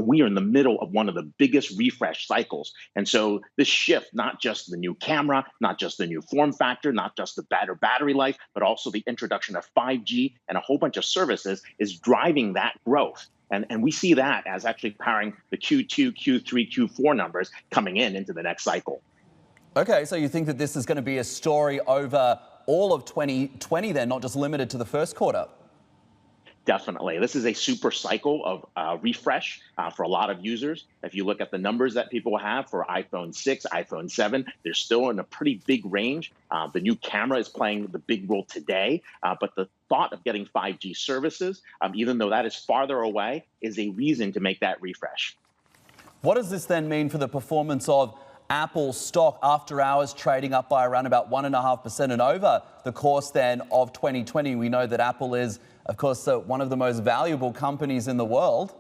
And we are in the middle of one of the biggest refresh cycles. And so this shift, not just the new camera, not just the new form factor, not just the better battery life, but also the introduction of 5G and a whole bunch of services is driving that growth. And we see that as actually powering the Q2, Q3, Q4 numbers coming into the next cycle. Okay, so you think that this is going to be a story over all of 2020 then, not just limited to the first quarter? Definitely. This is a super cycle of refresh for a lot of users. If you look at the numbers that people have for iPhone 6, iPhone 7, they're still in a pretty big range. The new camera is playing the big role today, but the thought of getting 5G services, even though that is farther away, is a reason to make that refresh. What does this then mean for the performance of Apple stock after hours, trading up by around about 1.5% and over the course then of 2020? We know that Apple is, of course, one of the most valuable companies in the world.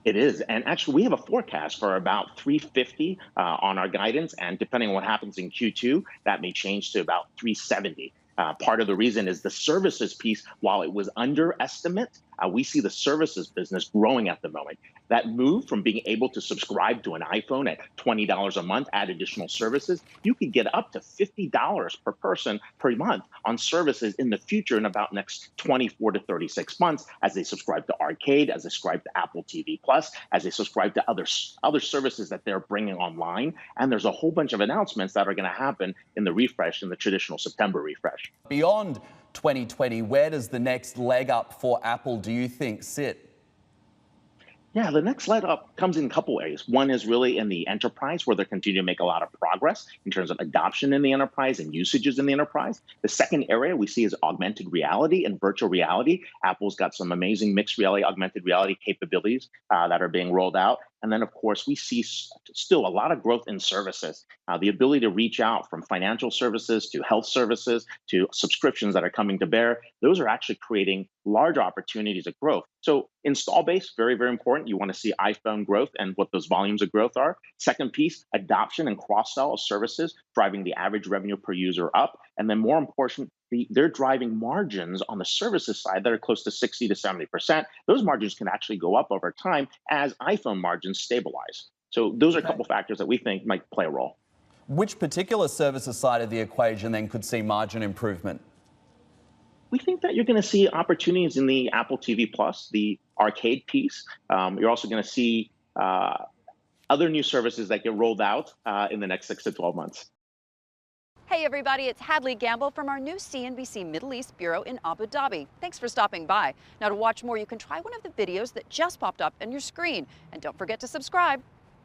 It is. And actually, we have a forecast for about 350 on our guidance. And depending on what happens in Q2, that may change to about 370. Part of the reason is the services piece. While it was underestimate, we see the services business growing at the moment. That move from being able to subscribe to an iPhone at $20 a month, add additional services, you could get up to $50 per person per month on services in the future in about next 24 to 36 months as they subscribe to Arcade, as they subscribe to Apple TV Plus, as they subscribe to other services that they're bringing online. And there's a whole bunch of announcements that are going to happen in the refresh, in the traditional September refresh. Beyond 2020, where does the next leg up for Apple, do you think, sit? Yeah, the next leg up comes in a couple areas. One is really in the enterprise, where they're continuing to make a lot of progress in terms of adoption in the enterprise and usages in the enterprise. The second area we see is augmented reality and virtual reality. Apple's got some amazing mixed reality, augmented reality capabilities that are being rolled out. And then, of course, we see still a lot of growth in services, the ability to reach out from financial services to health services to subscriptions that are coming to bear. Those are actually creating large opportunities of growth. So install base, very, very important. You want to see iPhone growth and what those volumes of growth are. Second piece, adoption and cross-sell of services, driving the average revenue per user up. And then more important, they're driving margins on the services side that are close to 60 to 70%. Those margins can actually go up over time as iPhone margins stabilize. So those are a couple factors that we think might play a role. Which particular services side of the equation then could see margin improvement? We think that you're going to see opportunities in the Apple TV Plus, the Arcade piece. You're also going to see other new services that get rolled out in the next 6 to 12 months. Hey everybody, it's Hadley Gamble from our new CNBC Middle East Bureau in Abu Dhabi. Thanks for stopping by. Now to watch more, you can try one of the videos that just popped up on your screen. And don't forget to subscribe.